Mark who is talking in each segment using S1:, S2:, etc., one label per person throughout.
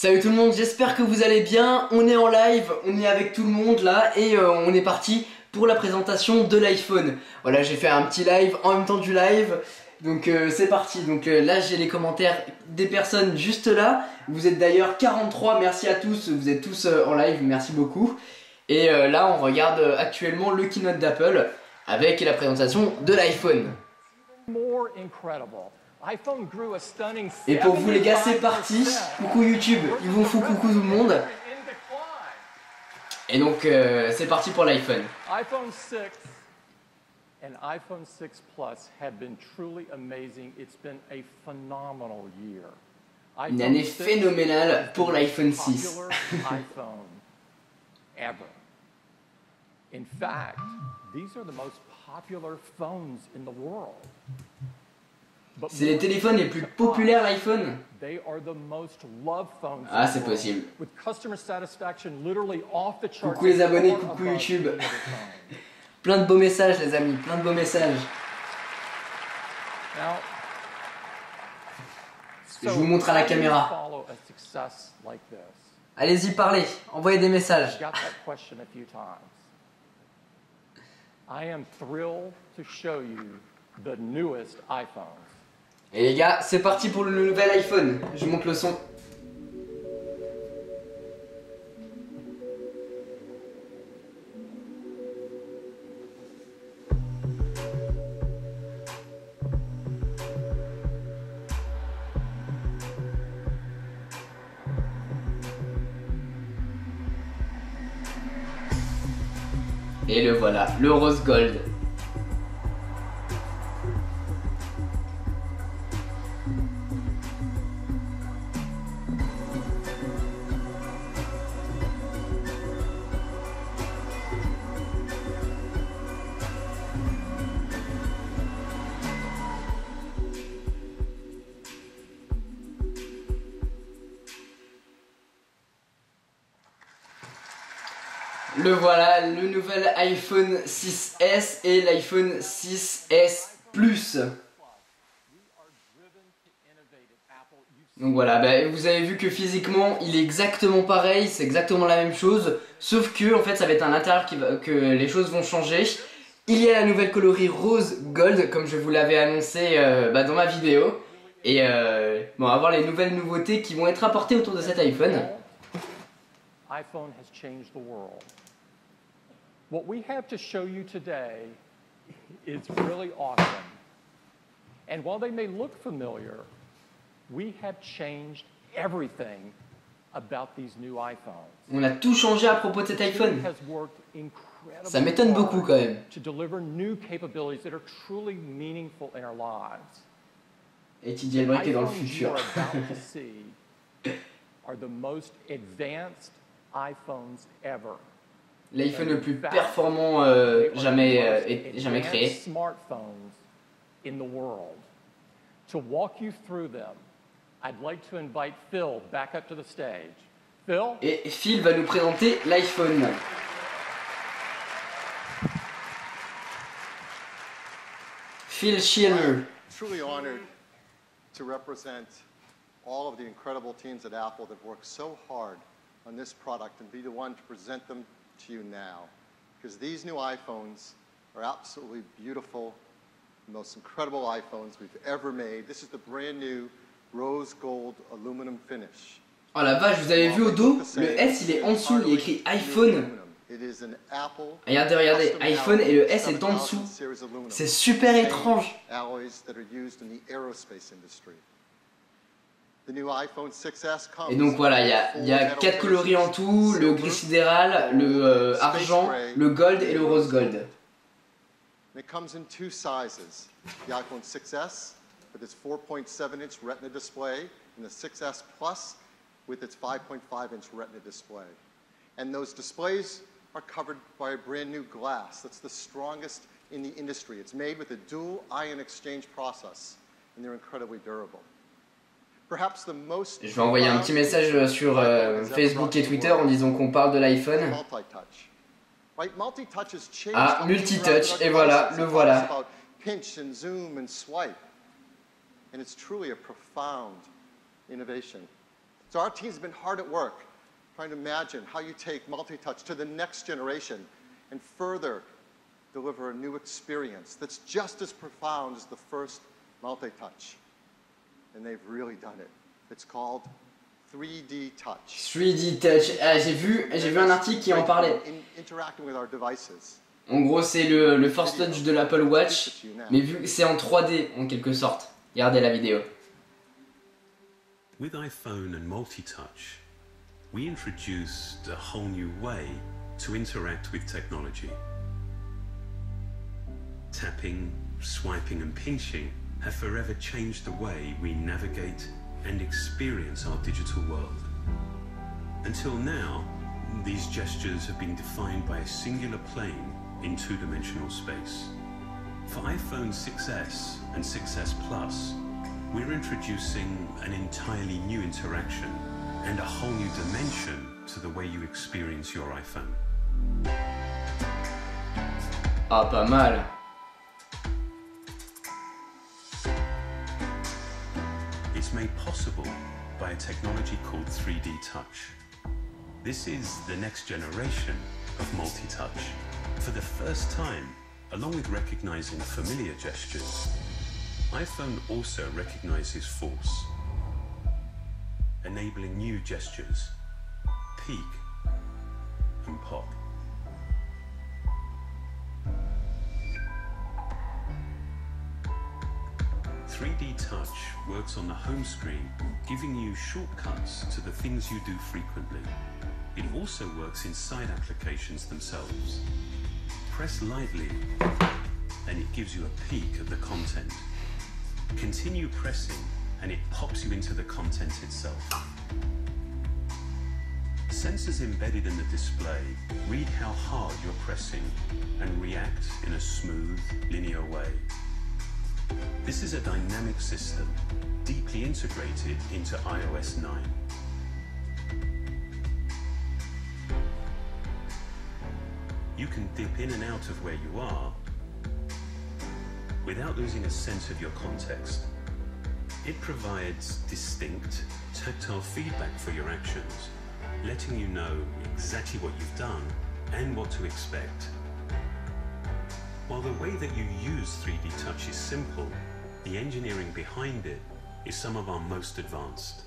S1: Salut tout le monde, j'espère que vous allez bien. On est en live, on est avec tout le monde là et on est parti pour la présentation de l'iPhone. Voilà, j'ai fait un petit live en même temps du live. Donc c'est parti. Donc là j'ai les commentaires des personnes juste là. Vous êtes d'ailleurs 43, merci à tous, vous êtes tous en live, merci beaucoup. Et là on regarde actuellement le keynote d'Apple avec la présentation de l'iPhone. Et pour vous les gars, c'est parti. Coucou YouTube, ils vous font coucou tout le monde. Et donc c'est parti pour l'iPhone.
S2: iPhone 6 and iPhone 6 Plus have been truly amazing. It's been a phenomenal year.
S1: Une année phénoménale pour l'iPhone 6.
S2: iPhone ever. In fact, these are the most popular phones in the world.
S1: C'est les téléphones les plus populaires, l'iPhone. Ah, c'est possible. Coucou les abonnés, coucou YouTube. Plein de beaux messages les amis, plein de beaux messages. Je vous montre à la caméra. Allez-y, parlez, envoyez des messages.
S2: I am thrilled to show you the newest iPhones.
S1: Et les gars, c'est parti pour le nouvel iPhone. Je monte le son. Et le voilà, le rose gold. Le voilà, le nouvel iPhone 6S et l'iPhone 6S Plus. Donc voilà, vous avez vu que physiquement il est exactement pareil, c'est exactement la même chose, sauf que en fait ça va être à l'intérieur que les choses vont changer. Il y a la nouvelle coloris rose gold comme je vous l'avais annoncé dans ma vidéo. Et bon, on va voir les nouvelles nouveautés qui vont être apportées autour de cet iPhone.
S2: iPhone has changed the world. What we have to show you today is really awesome. And while they may look familiar, we have changed everything about these new iPhones.
S1: On a tout changé à propos de cet iPhone. Ça m'étonne beaucoup quand même.
S2: To deliver new capabilities that are truly meaningful in our lives.
S1: Et tu dis est dans le futur.
S2: Are the most advanced iPhones ever.
S1: L'iPhone le plus performant jamais créé.
S2: Smartphones in the world. To walk you through them, I'd like to invite Phil back up to the stage. Phil?
S1: Et Phil va nous présenter l'iPhone. Phil Schiller.
S3: Truly honored to represent all of the incredible teams at Apple that worked so hard on this product and be the one to present them to you now, because these new iPhones are absolutely beautiful, the most incredible iPhones we've ever made. This is the brand new rose gold aluminum finish.
S1: Oh la vache, vous avez vu au dos, le S il est en dessous, il est écrit iPhone. Regardez, regardez, iPhone et le S est en dessous. C'est super étrange. Et donc voilà, il y a 4 coloris en tout, le gris sidéral, le argent, le gold et le rose gold.
S3: It comes in two sizes. The iPhone 6S with its 4.7-inch Retina display and the 6S Plus with its 5.5-inch Retina display. And those displays are covered by a brand new glass that's the strongest in the industry. It's made with a dual ion exchange process and they're incredibly durable.
S1: Je vais envoyer un petit message sur Facebook et Twitter en disant qu'on parle de l'iPhone. Ah, multitouch, et voilà, le voilà.
S3: So our team's been hard at work trying to imagine how you take multi-touch to the next generation and further deliver a new experience that's just as profound as the first multi-touch. And they've really done it. It's called 3D Touch.
S1: 3D Touch, j'ai vu un article qui en parlait.
S3: Interacting with our devices.
S1: En gros, c'est le Force Touch de l'Apple Watch, mais vu que c'est en 3D en quelque sorte. Regardez la vidéo.
S4: With iPhone and multi-touch, we introduced a whole new way to interact with technology. Tapping, swiping and pinching have forever changed the way we navigate and experience our digital world. Until now, these gestures have been defined by a singular plane in two-dimensional space. For iPhone 6s and 6s Plus, we're introducing an entirely new interaction and a whole new dimension to the way you experience your iPhone.
S1: Ah, pas mal.
S4: It's made possible by a technology called 3D Touch. This is the next generation of multi-touch. For the first time, along with recognizing familiar gestures, iPhone also recognizes force, enabling new gestures, peek and pop. "3D Touch" works on the home screen, giving you shortcuts to the things you do frequently. It also works inside applications themselves. Press lightly and it gives you a peek at the content. Continue pressing and it pops you into the content itself. Sensors embedded in the display read how hard you're pressing and react in a smooth, linear way. This is a dynamic system, deeply integrated into iOS 9. You can dip in and out of where you are without losing a sense of your context. It provides distinct, tactile feedback for your actions, letting you know exactly what you've done and what to expect. While the way that you use 3D Touch is simple, the engineering behind it is some of our most advanced.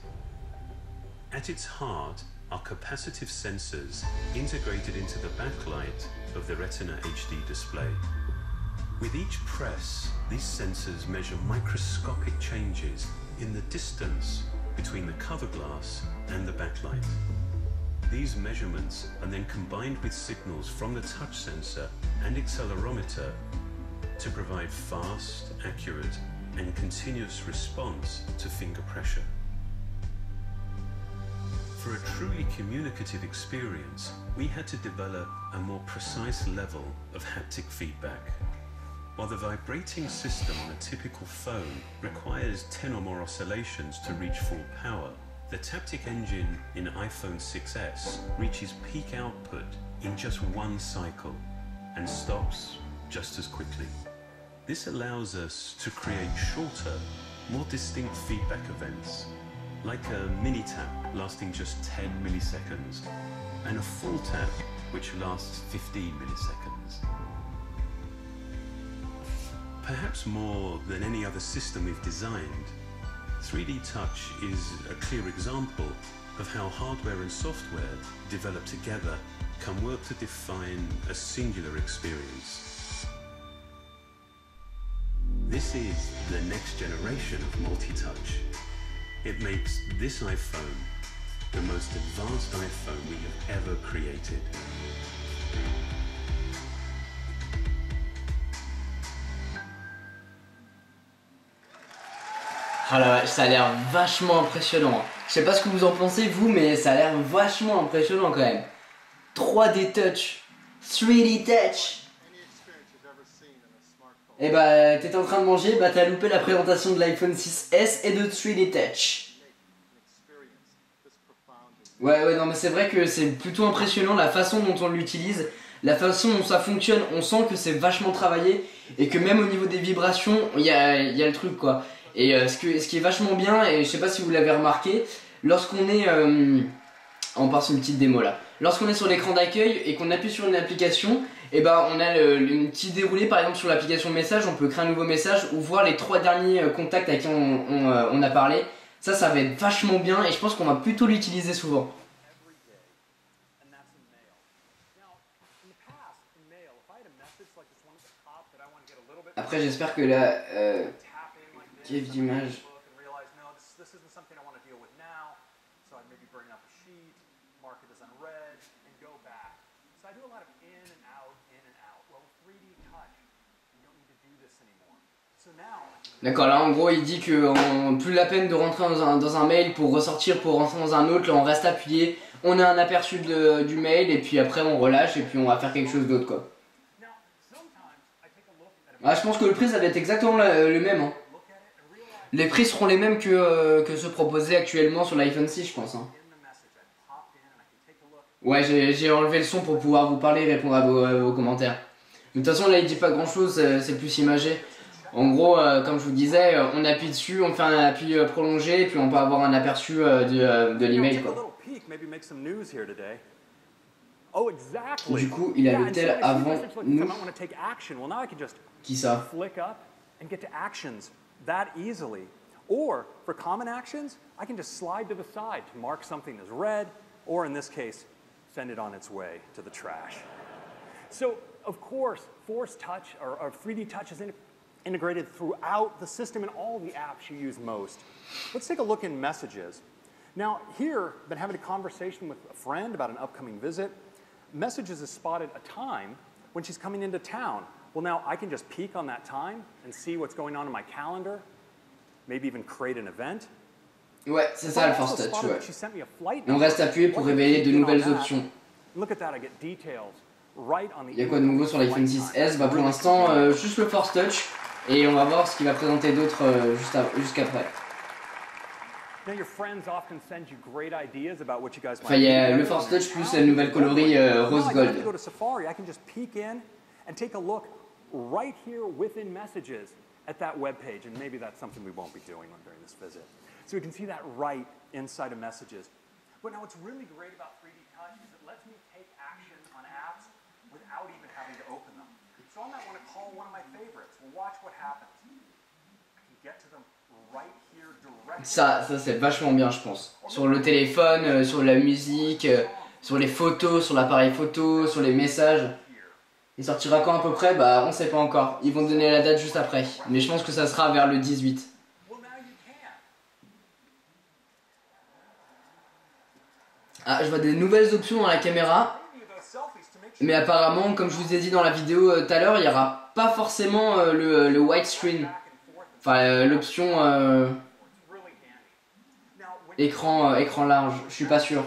S4: At its heart are capacitive sensors integrated into the backlight of the Retina HD display. With each press, these sensors measure microscopic changes in the distance between the cover glass and the backlight. These measurements are then combined with signals from the touch sensor and accelerometer to provide fast, accurate, and continuous response to finger pressure. For a truly communicative experience, we had to develop a more precise level of haptic feedback. While the vibrating system on a typical phone requires 10 or more oscillations to reach full power, the Taptic engine in iPhone 6s reaches peak output in just one cycle and stops just as quickly. This allows us to create shorter, more distinct feedback events, like a mini tap lasting just 10 milliseconds and a full tap which lasts 15 milliseconds. Perhaps more than any other system we've designed, 3D Touch is a clear example of how hardware and software developed together can work to define a singular experience. This is the next generation of multi-touch. It makes this iPhone the most advanced iPhone we have ever created.
S1: Ah la vache, ça a l'air vachement impressionnant. Je sais pas ce que vous en pensez vous, mais ça a l'air vachement impressionnant quand même. 3D Touch, 3D Touch. Et bah t'étais en train de manger, bah t'as loupé la présentation de l'iPhone 6s et de 3D Touch. Ouais non mais c'est vrai que c'est plutôt impressionnant la façon dont on l'utilise, la façon dont ça fonctionne, on sent que c'est vachement travaillé et que même au niveau des vibrations, il y a le truc quoi. Et ce qui est vachement bien, et je sais pas si vous l'avez remarqué, lorsqu'on est... on passe une petite démo là. Lorsqu'on est sur l'écran d'accueil et qu'on appuie sur une application, et ben on a le petit déroulé par exemple sur l'application message, on peut créer un nouveau message ou voir les 3 derniers contacts à qui on a parlé. Ça va être vachement bien et je pense qu'on va plutôt l'utiliser souvent. Après j'espère que la cave d'image... D'accord, là en gros il dit que plus la peine de rentrer dans un mail pour ressortir, pour rentrer dans un autre, là on reste appuyé, on a un aperçu du mail et puis après on relâche et puis on va faire quelque chose d'autre quoi. Ah, je pense que le prix ça va être exactement le même. Hein. Les prix seront les mêmes que ceux proposés actuellement sur l'iPhone 6 je pense. Hein. Ouais, j'ai enlevé le son pour pouvoir vous parler et répondre à vos commentaires. De toute façon là il dit pas grand chose, c'est plus imagé. En gros, comme je vous disais, on appuie dessus, on fait un appui prolongé et puis on peut avoir un aperçu de l'email quoi. Du coup, il a le tel avant nous. Qui ça?
S5: Or for common actions, I can just slide to the side to mark something as read, or in this case, send it on its way to the trash. So, of course, Force Touch or 3D Touch is integrated throughout the system and all the apps you use most. Let's take a look in Messages. Now, here, I've been having a conversation with a friend about an upcoming visit. Messages has spotted a time when she's coming into town. Well, now I can just peek on that time and see what's going on in my calendar. Maybe even create an event.
S1: Ouais, c'est ça le Force Touch, ouais. On reste appuyé pour révéler de nouvelles options. Il y a quoi de nouveau sur l'iPhone 6S? Bah pour l'instant, juste le Force Touch. Et on va voir ce qu'il va présenter d'autre jusqu'après. Enfin, il y a le Force Touch plus la nouvelle coloris rose gold.
S5: At that web page, and maybe that's something we won't be doing during this visit. So we can see that right inside of Messages. But now what's really great about 3D Touch is it lets me take action on apps without even having to open them. So I might want to call one of my favorites. Well, watch what happens. I can get to them right here directly.
S1: Ça c'est vachement bien, je pense. Sur le téléphone, sur la musique, sur les photos, sur l'appareil photo, sur les messages. Il sortira quand à peu près? Bah on sait pas encore. Ils vont donner la date juste après. Mais je pense que ça sera vers le 18. Ah, je vois des nouvelles options dans la caméra. Mais apparemment, comme je vous ai dit dans la vidéo tout à l'heure, il n'y aura pas forcément le widescreen. Enfin l'option écran large. Je suis pas sûr.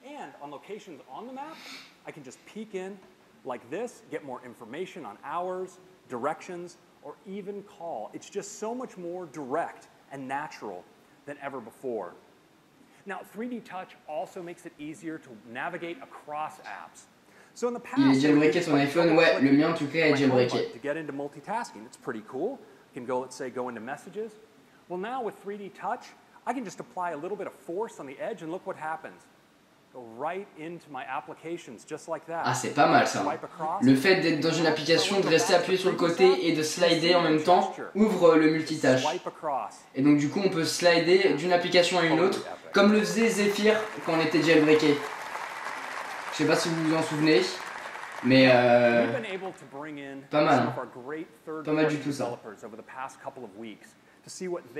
S5: And on locations on the map, I can just peek in like this, get more information on hours, directions, or even call. It's just so much more direct and natural than ever before. Now, 3D Touch also makes it easier to navigate across apps. So in the past,
S1: il est jailbreaké son iPhone, ouais, le mien en tout cas est jailbreaké.
S5: To get into multitasking, it's pretty cool. You can go, let's say, go into Messages. Well, now with 3D Touch, I can just apply a little bit of force on the edge and look what happens. Right into my applications, just like that.
S1: Ah, c'est pas mal ça. Le fait d'être dans une application, de rester appuyé sur le côté et de slider en même temps ouvre le multitâche. Et donc du coup on peut slider d'une application à une autre, comme le faisait Zephyr quand on était jailbreaké. Je sais pas si vous vous en souvenez, mais pas mal. Hein. Pas mal du tout ça.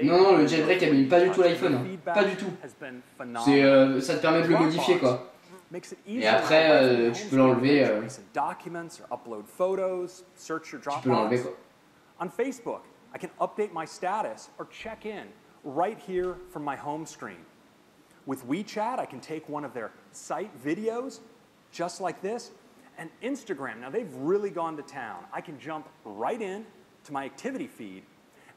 S1: Non, le jailbreak abîme pas du tout l'iPhone, hein. Pas du tout. Ça te permet de le modifier quoi. Et après, tu peux l'enlever. Tu peux l'enlever quoi.
S5: On Facebook, I can update my status or check in right here from my home screen. With WeChat, I can take one of their site videos, just like this. And Instagram, now they've really gone to town. I can jump right in to my activity feed.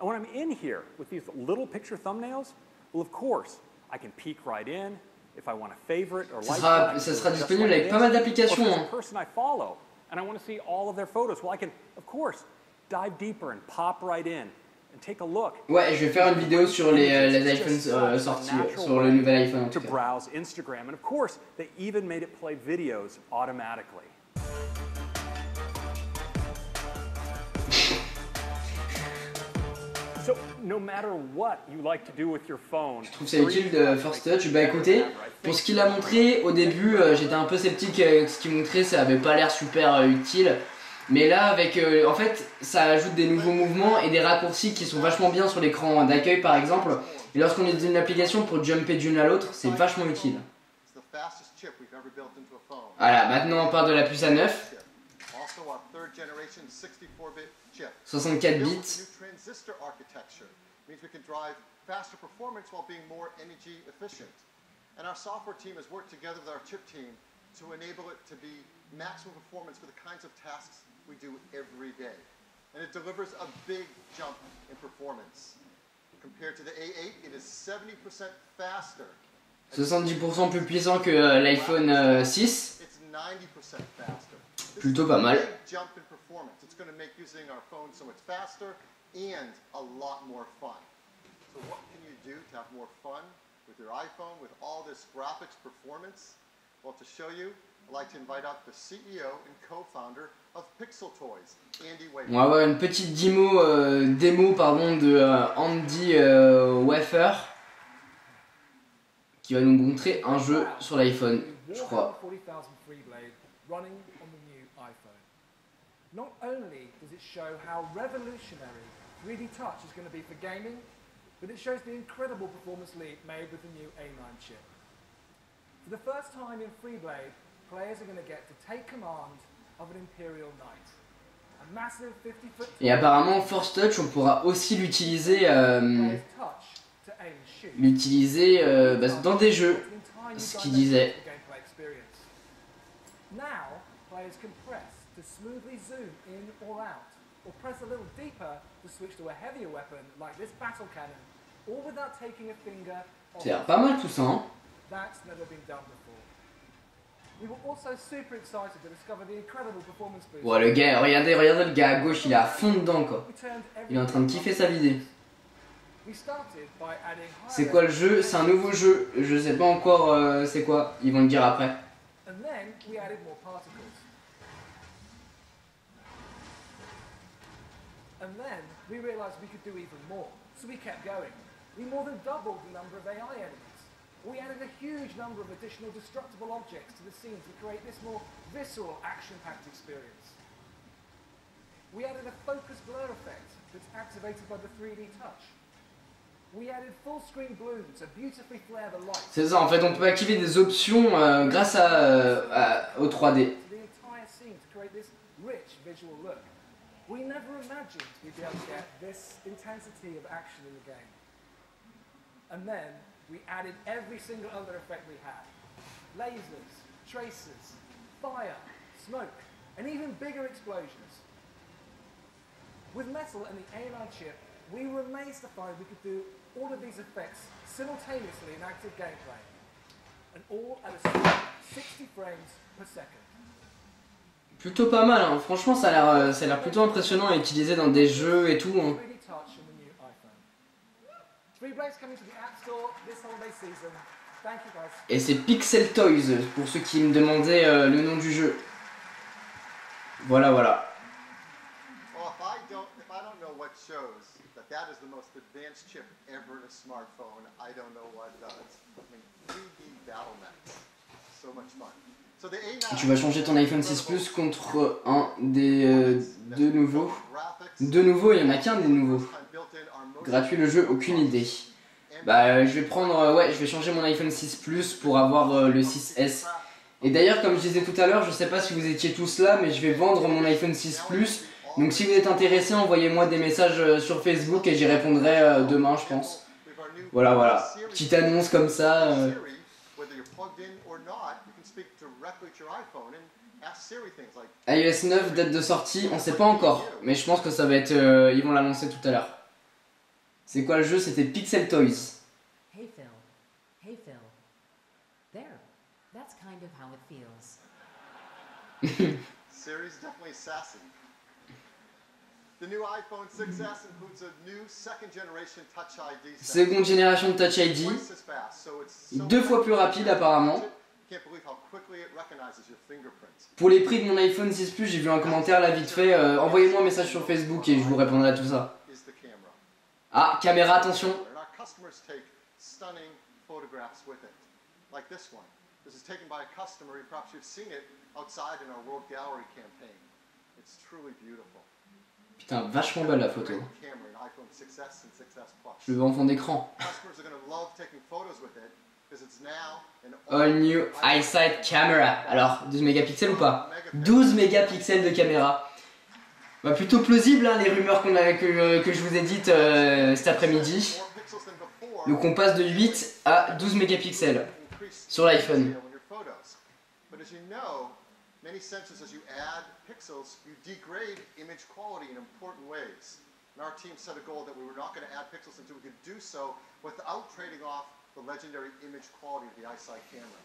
S5: And when I'm in here with these little picture thumbnails, well, of course, I can peek right in if I want to favorite or like.
S1: Ça sera disponible avec pas mal d'applications. Hein.
S5: and I want to see all of their photos. Well, I can, of course, dive deeper and pop right in and take a look.
S1: Ouais, je vais faire une vidéo sur les iPhones sortis, sur le nouvel iPhone en tout
S5: To
S1: cas.
S5: browse Instagram, and of course, they even made it play videos automatically. So, no matter what you like to do with your phone,
S1: Je trouve ça utile de Force Touch. Bah écoutez, pour ce qu'il a montré, au début j'étais un peu sceptique avec ce qu'il montrait, ça avait pas l'air super utile. Mais là avec, en fait, ça ajoute des nouveaux mouvements et des raccourcis qui sont vachement bien sur l'écran d'accueil par exemple. Et lorsqu'on utilise une application pour jumper d'une à l'autre, c'est vachement utile. Voilà, maintenant on part de la puce A9. 64 bits.
S3: Means we can drive faster performance while being more energy efficient. And our software team has worked together with our chip team to enable it to be maximum performance for the kinds of tasks we do every day. And it delivers a big jump in performance. Compared to the A8, it is 70% faster.
S1: 70% plus puissant que l'iPhone 6.
S3: It's 90% faster.
S1: Plutôt pas mal.
S3: Big jump in performance. It's going to make using our phone so much faster and a lot more fun. So what can you do to have more fun with your iPhone with all this graphics performance? Well, to show you, I'd like to invite up the CEO and co-founder of Pixel Toys, Andy Wafer.
S1: On va avoir une petite démo de Andy Wafer qui va nous montrer un jeu sur l'iPhone, je crois.
S6: Running on the new iPhone. Not only does it show how revolutionary 3D Touch is going to be for gaming, but it shows the incredible performance leap made with the new A9 chip. For the first time in Freeblade, players are going to get to take command of an Imperial Knight. A massive 50-foot...
S1: Et apparemment, Force Touch, on pourra aussi l'utiliser dans des jeux, ce qu'il disait.
S6: Now, players can press to smoothly zoom in or out, or press a little deeper to switch to a heavier weapon like this battle cannon, all without taking a finger off.
S1: Ça a l'air pas mal tout ça, hein.
S6: That's never been done before. We were also super excited to discover the incredible performance boost.
S1: Ouais, le gars, regardez le gars à gauche, il est à fond dedans quoi. Il est en train de kiffer sa vidéo. C'est quoi le jeu? C'est un nouveau jeu, je sais pas encore c'est quoi, ils vont le dire après.
S6: And then we added more particles. And then we realized we could do even more, so we kept going. We more than doubled the number of AI enemies. We added a huge number of additional destructible objects to the scene to create this more visceral, action-packed experience. We added a focus blur effect that's activated by the 3D touch. We added full screen bloom to beautifully flare the light.
S1: C'est ça, en fait, on peut activer des options grâce au 3D.
S6: The entire scene to create this rich visual look. We never imagined we'd be able to get this intensity of action in the game. And then we added every single other effect we had. Lasers, tracers, fire, smoke, and even bigger explosions. With Metal and the A9 chip, we were amazed to find we could do all of these effects simultaneously in active gameplay, and all at a speed of 60 frames per second.
S1: Plutôt pas mal, hein. Franchement ça a l'air plutôt impressionnant à utiliser dans des jeux et tout. Hein. Et c'est Pixel Toys pour ceux qui me demandaient le nom du jeu. Voilà.
S3: That is the most advanced chip ever in a smartphone. I don't know what does. I mean, 3D BattleNet. So much fun. So the A9,
S1: tu vas changer ton iPhone 6 Plus contre un des deux nouveaux. Deux nouveaux, il y en a qu'un des nouveaux. Gratuit le jeu, aucune idée. Bah je vais prendre, je vais changer mon iPhone 6 Plus pour avoir le 6S. Et d'ailleurs, comme je disais tout à l'heure, je sais pas si vous étiez tous là, mais je vais vendre mon iPhone 6 Plus. Donc si vous êtes intéressé, envoyez-moi des messages sur Facebook et j'y répondrai demain, je pense. Voilà. Petite annonce comme ça. iOS 9, date de sortie, on sait pas encore. Mais je pense que ça va être... ils vont l'annoncer tout à l'heure. C'est quoi le jeu? C'était Pixel Toys.
S7: Hey Phil. There. That's kind of how it feels.
S3: Series definitely sassy. The new iPhone 6S includes a new second generation Touch ID sensor.
S1: Seconde génération de Touch ID,
S3: Twice as fast, so it's so
S1: 2 fois plus rapide apparemment.
S3: Can't believe how quickly it recognizes your fingerprints.
S1: Pour les prix de mon iPhone 6 Plus, j'ai vu un commentaire là vite fait. Envoyez-moi un message sur Facebook et je vous répondrai à tout ça.
S3: Is the camera.
S1: Ah, caméra, attention.
S3: And our customers take stunning photographs with it, like this one. This is taken by a customer, and perhaps you've seen it outside in our World Gallery campaign. It's truly beautiful.
S1: Putain, vachement belle la photo.
S3: Great camera in iPhone 6S and 6S Plus.
S1: Je le veux en fond d'écran.
S3: Customers are going to love taking photos with it because it's now an
S1: All new iSight camera. Alors, 12 mégapixels ou pas? 12 mégapixels de caméra. Bah, plutôt plausible hein, les rumeurs que je vous ai dites cet après-midi.
S3: more pixels than before.
S1: Donc on passe de 8 à 12 mégapixels sur l'iPhone.
S3: On your photos. But as you know, many sensors, as you add pixels, you degrade image quality in important ways. And our team set a goal that we were not going to add pixels until we could do so without trading off the legendary image quality of the iSight camera.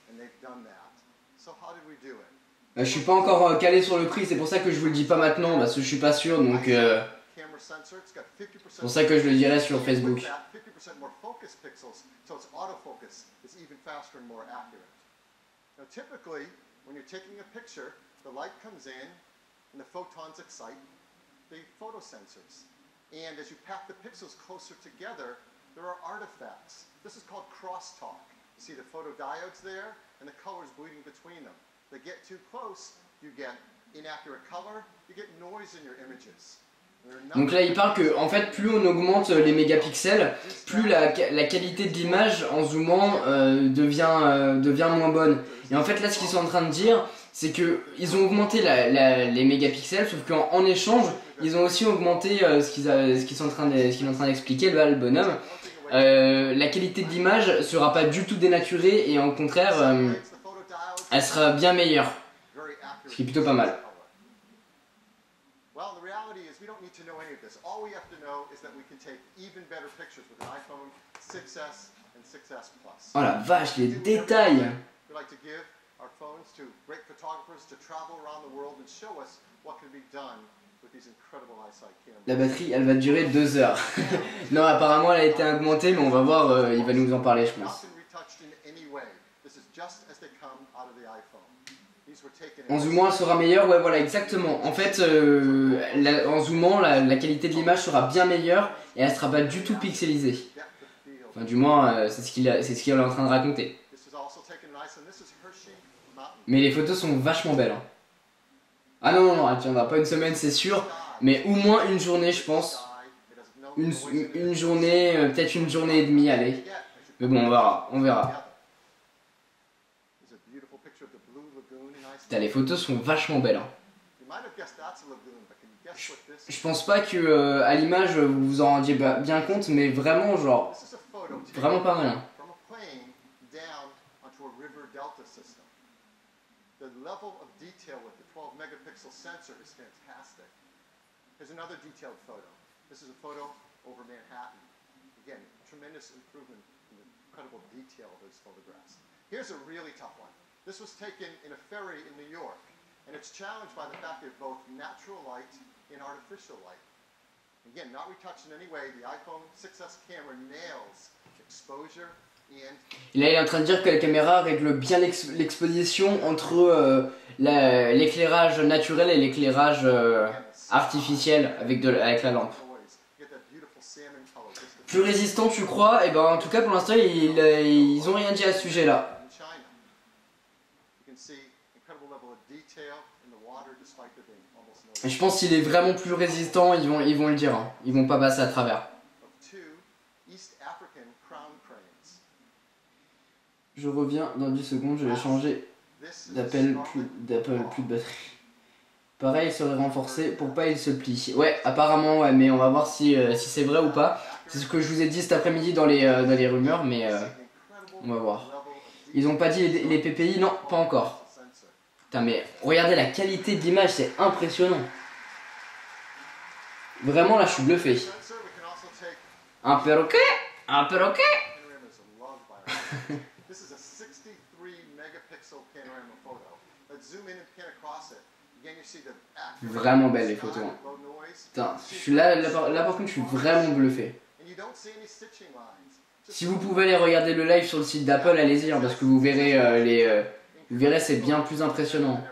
S3: And they've done that. So how did we do it?
S1: Je suis pas encore calé sur le prix, c'est pour ça que je vous le dis pas maintenant parce que je suis pas sûr, donc
S3: Camera sensor, it's got 50%
S1: c'est pour ça que je le dirai sur Facebook.
S3: With that, 50% more focus pixels, so its autofocus is even faster and more accurate. Now typically, when you're taking a picture, the light comes in and the photons excite the photosensors. And as you pack the pixels closer together, there are artifacts. This is called crosstalk. You see the photodiodes there and the colors bleeding between them. They get too close, you get inaccurate color, you get noise in your images.
S1: Donc là il parle que en fait plus on augmente les mégapixels, plus la qualité de l'image en zoomant devient moins bonne. Et en fait là ce qu'ils sont en train de dire c'est que ils ont augmenté les mégapixels, sauf qu'en échange ils ont aussi augmenté ce qu'ils sont en train d'expliquer le bonhomme. La qualité de l'image sera pas du tout dénaturée et au contraire elle sera bien meilleure, ce qui est plutôt pas mal.
S3: Well, the reality is we don't need to know any of this. All we have to know is that we can take even better pictures with an iPhone 6S and 6S Plus.
S1: Oh la vache, les détails!
S3: We like to give our phones to great photographers to travel around the world and show us what can be done with these incredible iSight cameras.
S1: La batterie, elle va durer 2 heures. Non, apparemment elle a été augmentée, mais on va voir, il va nous en parler je pense.
S3: Not been retouched in any way. This is just as they come out of the iPhone. These were taken
S1: En zoomant, elle sera meilleure, ouais voilà exactement. En fait, en zoomant, la qualité de l'image sera bien meilleure et elle sera pas du tout pixelisée.
S3: depth of field.
S1: Enfin du moins, c'est ce qu'il est en train de raconter.
S3: This was also taken nice, and this is Hershey Mountain.
S1: Mais les photos sont vachement belles. Hein. Ah non, elle tiendra pas une semaine c'est sûr, mais au moins une journée je pense.
S3: It has no noise in it.
S1: Une journée, peut-être une journée et demie, allez. Mais bon, on verra.
S3: There's a beautiful picture of the Blue Lagoon in
S1: Putain,
S3: Iceland.
S1: les photos sont vachement belles. Hein.
S3: You might have guessed that's a lagoon, but can you guess what this is?
S1: Je pense pas que à l'image vous vous en rendiez bien compte, mais vraiment genre,
S3: This is a photo taken
S1: vraiment pas mal. Hein.
S3: from a plane down onto a river delta system. The level of detail with the 12 megapixel sensor is fantastic. Here's another detailed photo. This is a photo over Manhattan. Again, tremendous improvement in the incredible detail of those photographs. Here's a really tough one. This was taken in a ferry in New York, and it's challenged by the fact that both natural light and artificial light. Again, not retouched in any way, the iPhone 6S camera nails exposure and
S1: Et là il est en train de dire que la caméra règle bien l'exposition entre l'éclairage naturel et l'éclairage artificiel avec la lampe.
S3: noise. You get that beautiful salmon color just the
S1: Plus résistant tu crois? Et ben en tout cas pour l'instant ils ont rien dit à ce sujet là.
S3: in China. You can see incredible level of detail in the water despite there being almost no
S1: Et je pense qu'il est vraiment plus résistant, ils vont le dire. Hein. Ils vont pas passer à travers.
S3: of two East African crown cranes.
S1: Je reviens dans 10 secondes, je vais changer
S3: This is a
S1: d'Apple,
S3: Scarlet
S1: plus de batterie. Pareil, il serait renforcé pour pas il se plie. Ouais, apparemment, ouais, mais on va voir si c'est vrai ou pas. C'est ce que je vous ai dit cet après-midi dans les rumeurs, mais on va voir. Ils ont pas dit les PPI, non, pas encore. Putain, mais regardez la qualité de l'image, c'est impressionnant. Vraiment, là, je suis bluffé.
S3: Sensor, we can also take
S1: Un perroquet, un perroquet.
S3: panoramas loved by our This is a 63 megapixel panorama photo. Let's zoom in and pan across it.
S1: Vraiment belles les photos. Hein. Putain, je suis là par contre, je suis vraiment bluffé. Si vous pouvez aller regarder le live sur le site d'Apple, allez-y, hein, parce que vous verrez, vous verrez, c'est bien plus impressionnant.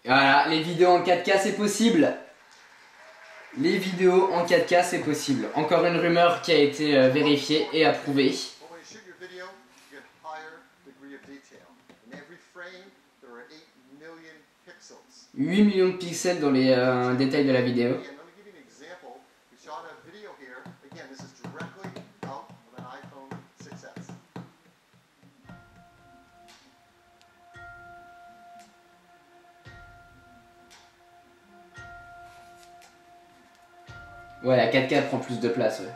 S1: Voilà, les vidéos en 4K c'est possible. Les vidéos en 4K c'est possible. Encore une rumeur qui a été vérifiée et approuvée. 8 millions de pixels dans les détails de la vidéo. Ouais, la 4K prend plus de place, ouais.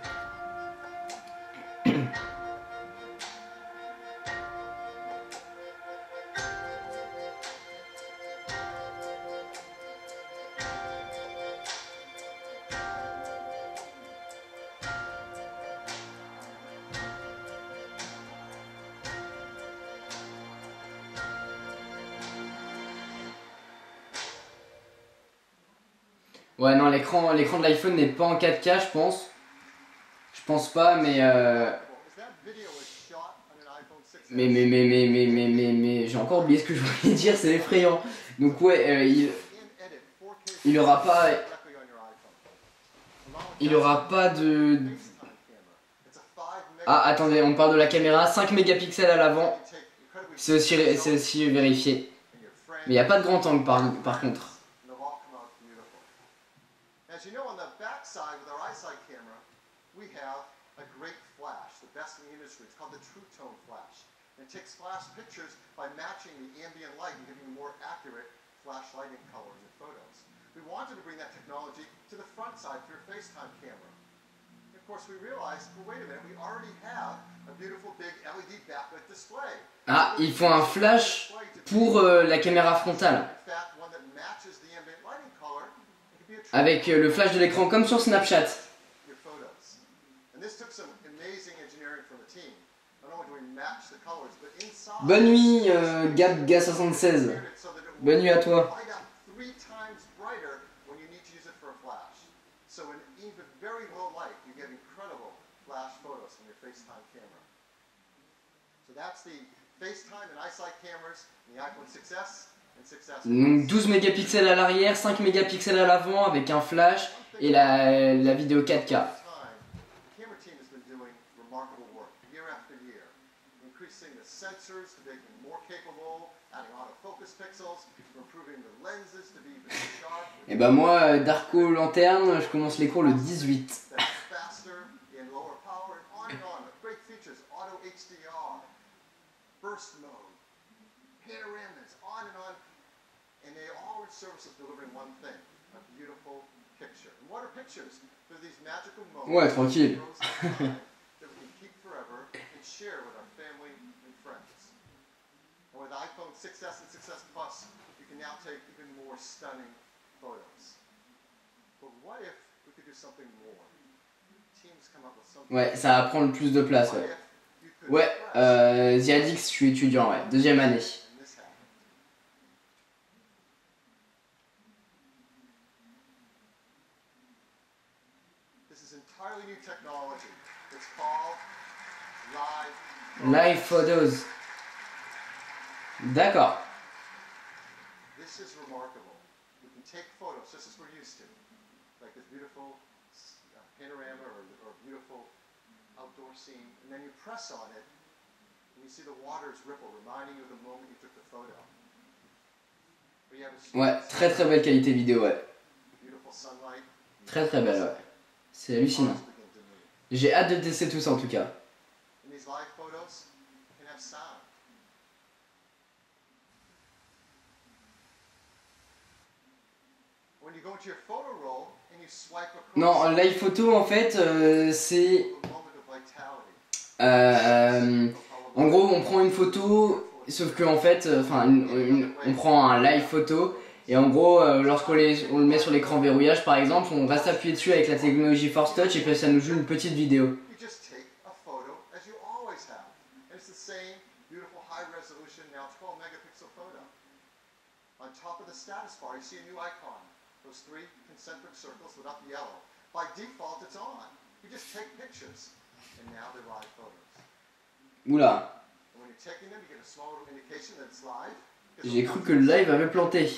S1: Ouais, non, l'écran de l'iPhone n'est pas en 4K, je pense. Je pense pas, mais j'ai encore oublié ce que je voulais dire, c'est effrayant. Donc ouais, il aura pas de... Ah, attendez, on parle de la caméra, 5 mégapixels à l'avant. C'est aussi vérifié. Mais il n'y a pas de grand angle par contre.
S3: As you know, on the back side with our iSight camera, we have a great flash, the best in the industry. It's called the True Tone flash. And it takes flash pictures by matching the ambient light and giving you more accurate flash lighting color in your photos. We wanted to bring that technology to the front side for your FaceTime camera. And of course, we realized, well, wait a minute, we already have a beautiful big LED backlit display.
S1: Ah, ils font un flash pour la caméra frontale. Avec le flash de l'écran comme sur Snapchat. Bonne nuit Gabga76. Bonne nuit à toi. Donc 12 mégapixels à l'arrière, 5 mégapixels à l'avant avec un flash et la vidéo 4K. Et bah moi, Darko Lanterne, je commence les cours le 18. Ouais, tranquille. Ouais, ça va prendre plus de place, ouais. Ouais, Ziadix, je suis étudiant, ouais, 2e année. Live photos. D'accord. This is remarkable. We can take photos just as we're used to, like this beautiful panorama or beautiful outdoor scene, and then you press on it, and you see the waters ripple, reminding you of the moment you took the photo. Ouais, très très belle qualité vidéo, ouais. Très très belle, ouais. C'est hallucinant. J'ai hâte de tester tout ça en tout cas. Non, live photo en fait, c'est... en gros, on prend une photo, sauf que en fait, on prend un live photo, et en gros, lorsqu'on le met sur l'écran verrouillage par exemple, on reste appuyé dessus avec la technologie Force Touch, et puis ça nous joue une petite vidéo.
S3: same beautiful high resolution, now 12 megapixel photo. On top of the status bar, you see a new icon. Those 3 concentric circles lit up yellow. By default, it's on. You just take pictures, and now they're live photos.
S1: Oula.
S3: And when you're taking them, you get a small little indication that it's live.
S1: J'ai cru que le live avait planté.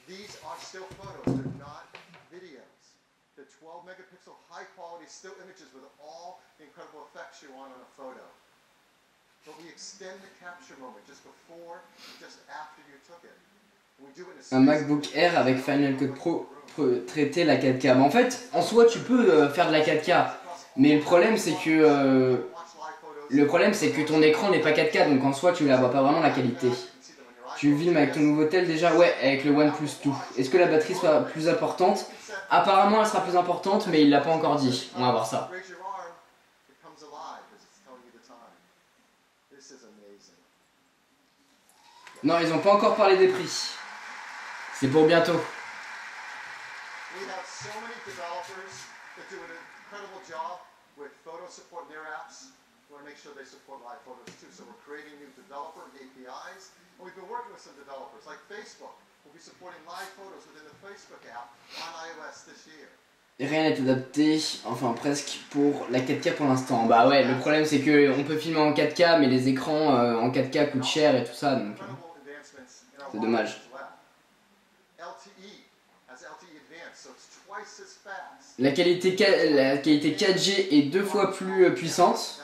S3: These are still photos, they're not videos. They're 12 megapixel high quality still images with all the incredible effects you want on a photo. But we extend the capture moment just before and just after you took it. We do it in a
S1: Un MacBook Air avec Final Cut Pro peut traiter la 4K. Mais en fait, en soi, tu peux faire de la 4K. Mais le problème, c'est que ton écran n'est pas 4K, donc en soi, tu la vois pas vraiment la qualité. Tu filmes avec ton nouveau tel déjà, ouais, avec le OnePlus 2. Est-ce que la batterie sera plus importante? Apparemment, elle sera plus importante, mais il l'a pas encore dit. On va voir ça. Non, ils ont pas encore parlé des prix. C'est pour bientôt.
S3: We have so many developers that do an incredible job with photo support in their apps. We want to make sure they support live photos too. So we're creating new developer APIs. And we've been working with some developers like Facebook. We'll be supporting live photos within the Facebook app on iOS this year.
S1: Rien n'est adapté, enfin presque, pour la 4K pour l'instant. Bah ouais, le problème c'est que on peut filmer en 4K, mais les écrans en 4K coûtent cher et tout ça, donc c'est dommage. La qualité 4G est 2 fois plus puissante.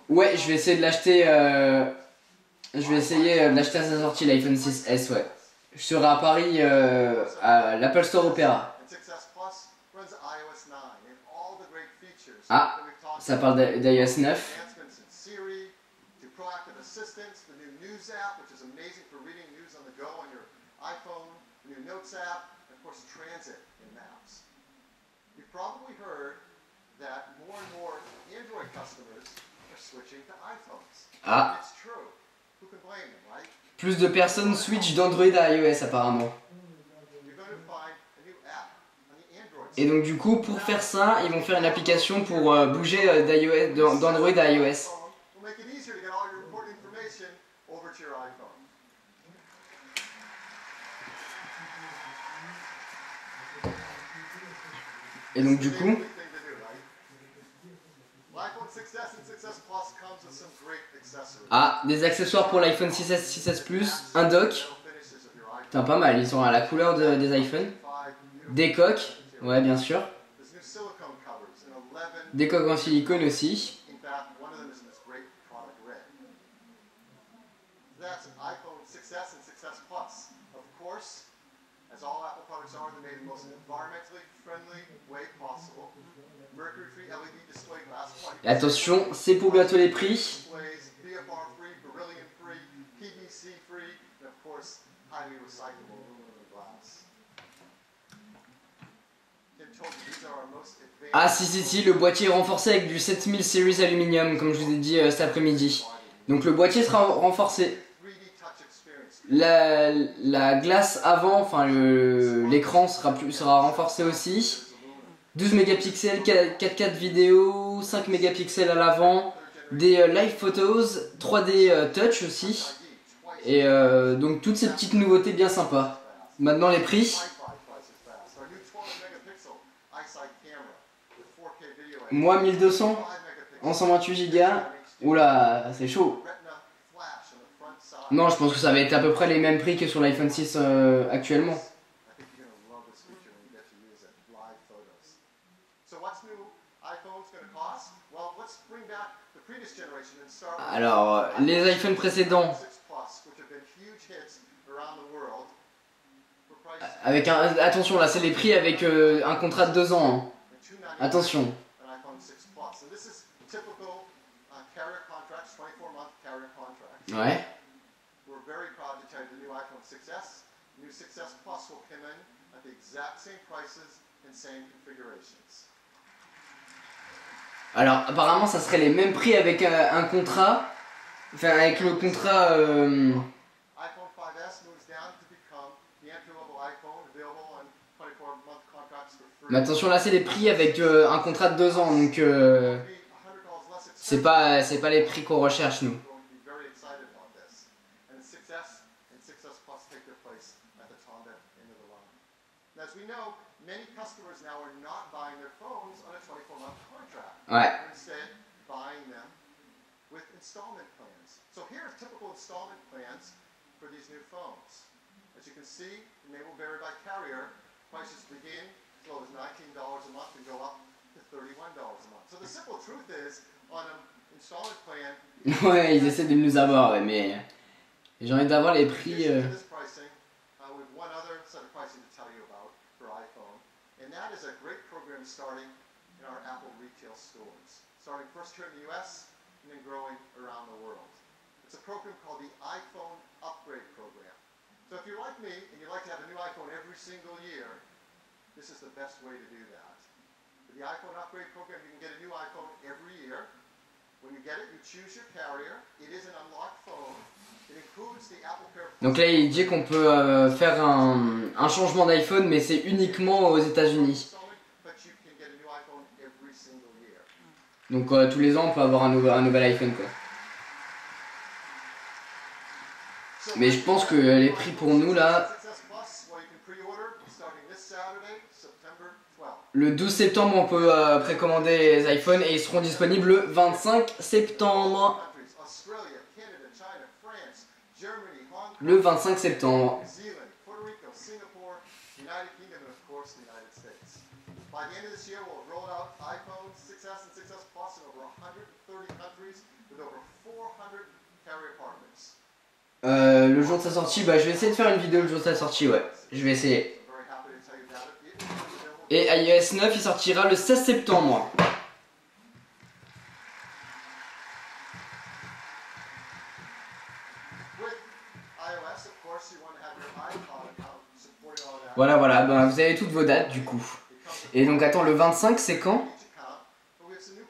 S1: Ouais, je vais essayer de l'acheter. Je vais essayer de l'acheter à sa sortie, l'iPhone 6S, ouais. Je serai à Paris à l'Apple Store Opera. Ah, ça parle d'iOS 9. Ah. Plus de personnes switchent d'Android à iOS apparemment. Et donc du coup, pour faire ça, ils vont faire une application pour bouger d'Android à iOS. Et donc du coup... Ah, des accessoires pour l'iPhone 6S, 6S Plus, un dock. Putain, pas mal, ils sont à la couleur des iPhones. Des coques, ouais, bien sûr. Des coques en silicone aussi. Et attention, c'est pour bientôt les prix. Ah si, le boîtier est renforcé avec du 7000 Series aluminium, comme je vous ai dit cet après-midi. Donc le boîtier sera renforcé. La glace avant, enfin l'écran sera renforcé aussi. 12 mégapixels, 4K vidéo, 5 mégapixels à l'avant, des live photos, 3D touch aussi. Et donc toutes ces petites nouveautés bien sympas. Maintenant les prix. Moi 1200 en 128 Go. Oula, c'est chaud. Non, je pense que ça va être à peu près les mêmes prix que sur l'iPhone 6 actuellement. Alors, les iPhones précédents, avec attention, là c'est les prix avec un contrat de 2 ans. Hein. Attention. Ouais. Alors apparemment ça serait les mêmes prix avec un contrat, enfin avec le contrat
S3: 24-month contracts for free.
S1: Mais attention, là c'est les prix avec un contrat de 2 ans, donc
S3: $100 less
S1: c'est
S3: expensive.
S1: pas les prix qu'on recherche nous.
S3: Going to be very excited about this. And 6S and 6S Plus take their place at the top end of the line. And as we know, many customers now are not buying their phones on a 24-month contract.
S1: Ouais.
S3: They're instead buying them with installment plans. So here are typical installment plans for these new phones. As you can see, and they will vary by carrier, prices begin as low as $19 a month and go up to $31 a month. So the simple truth is, on an installment plan,
S1: Ouais, ils essaient de nous avoir, ouais, mais j'ai envie d'avoir les prix.
S3: in addition to this pricing, we have one other set of pricing to tell you about for iPhone, and that is a great program starting in our Apple retail stores, starting first here in the US and then growing around the world. It's a program called the iPhone Upgrade Program. So if you're like me and you like to have a new iPhone every single year, this is the best way to do that. With the iPhone Upgrade Program, you can get a new iPhone every year. When you get it, you choose your carrier. It is an unlocked phone. It includes the Apple Care.
S1: Donc là il dit qu'on peut faire un changement d'iPhone, mais c'est uniquement aux États-Unis.
S3: But you can get a new iPhone every single year.
S1: Donc tous les ans on peut avoir un nouvel iPhone quoi. Mais je pense que les prix pour nous là, le 12 septembre on peut précommander les iPhones et ils seront disponibles le 25 septembre. Le 25 septembre. Le jour de sa sortie, bah je vais essayer de faire une vidéo le jour de sa sortie, ouais. Je vais essayer. Et iOS 9 il sortira le 16 septembre. Voilà, voilà, bah, vous avez toutes vos dates du coup. Et donc attends, le 25 c'est quand?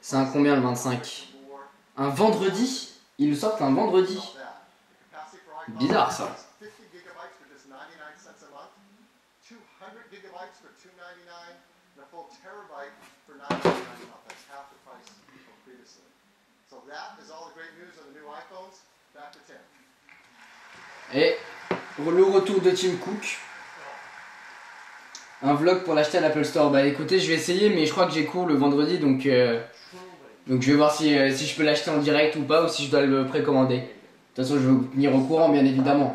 S1: C'est un combien le 25? Un vendredi? Ils le sortent un vendredi. Bizarre ça. Et le retour de Tim Cook. Un vlog pour l'acheter à l'Apple Store. Bah écoutez, je vais essayer, mais je crois que j'ai cours le vendredi, donc je vais voir si je peux l'acheter en direct ou pas, ou si je dois le précommander. De toute façon, je vais vous tenir au courant, bien évidemment.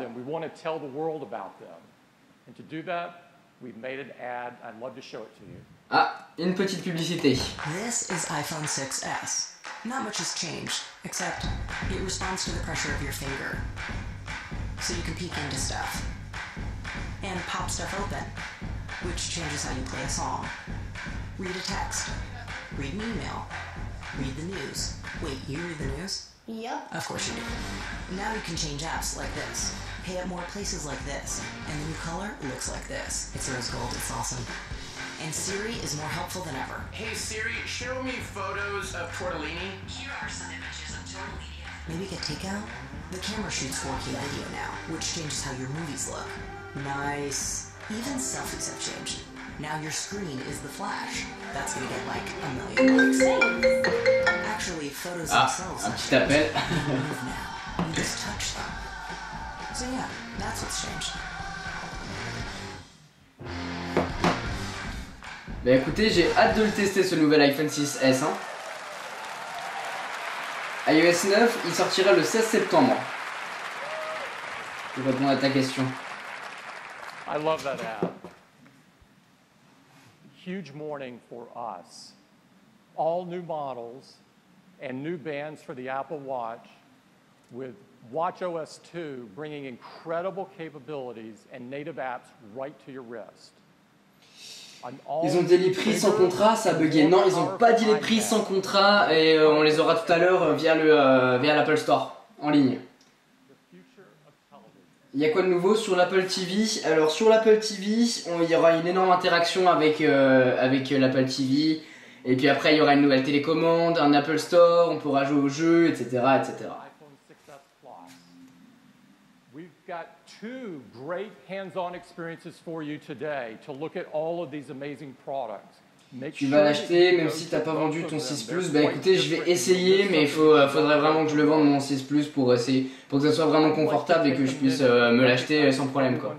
S1: Ah, une petite publicité.
S7: This is iPhone 6S. Not much has changed, except it responds to the pressure of your finger. So you can peek into stuff. And pop stuff open, which changes how you play a song. Read a text. Read an email. Read the news. Wait, you read the news?
S8: Yep.
S7: Of course you do. Now you can change apps like this. Pay at more places like this. And the new color looks like this. It's rose gold, it's awesome. And Siri is more helpful than ever.
S9: Hey Siri, show me photos of tortellini.
S7: Here are some images of tortellini. Maybe get takeout? The camera shoots 4K video now, which changes how your movies look. Nice. Even selfies have changed. Now your screen is the flash. That's gonna get like 1,000,000 likes. Actually, photos themselves
S1: un petit appel.
S7: move now. You just touch them. So yeah, that's what's changed.
S1: Bah écoutez, j'ai hâte de le tester ce nouvel iPhone 6S. Hein. iOS 9, il sortira le 16 septembre. Je réponds à ta question.
S2: I love that ad. Huge morning for us. All new models and new bands for the Apple Watch with watchOS 2 bringing incredible capabilities and native apps right to your wrist.
S1: Ils ont dit les prix sans contrat, ça a bugué. Non, ils n'ont pas dit les prix sans contrat et on les aura tout à l'heure via l'Apple Store en ligne. Il y a quoi de nouveau sur l'Apple TV? Alors sur l'Apple TV, il y aura une énorme interaction avec l'Apple TV. Et puis après il y aura une nouvelle télécommande, un Apple Store, on pourra jouer aux jeux, etc. etc.
S2: iPhone 6S Plus. We've got two great hands-on experiences for you today to look at all of these amazing products.
S1: Tu vas l'acheter même si t'as pas vendu ton 6 Plus. Bah écoutez, je vais essayer, mais faudrait vraiment que je le vende mon 6 Plus pour essayer, pour que ça soit vraiment confortable et que je puisse me l'acheter sans problème quoi.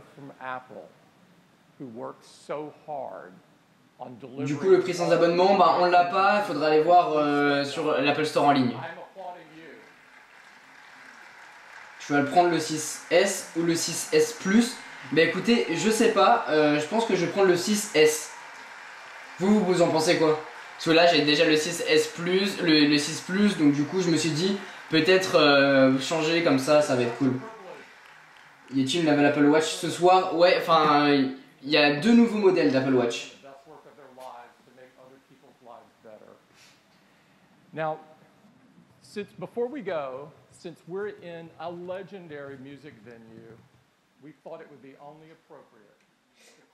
S1: Du coup le prix sans abonnement, bah on l'a pas, il faudra aller voir sur l'Apple Store en ligne. Je vais le prendre le 6S ou le 6S Plus. Bah écoutez, je sais pas, je pense que je vais prendre le 6S. Vous en pensez quoi? Parce que là j'ai déjà le 6S Plus, le 6 Plus, donc du coup je me suis dit peut-être changer comme ça va être cool. Y a-t-il une nouvelle Apple Watch ce soir? Ouais, enfin il y a 2 nouveaux modèles d'Apple Watch.
S2: Now, before we go, since we're in a legendary music venue, we thought it would be only appropriate.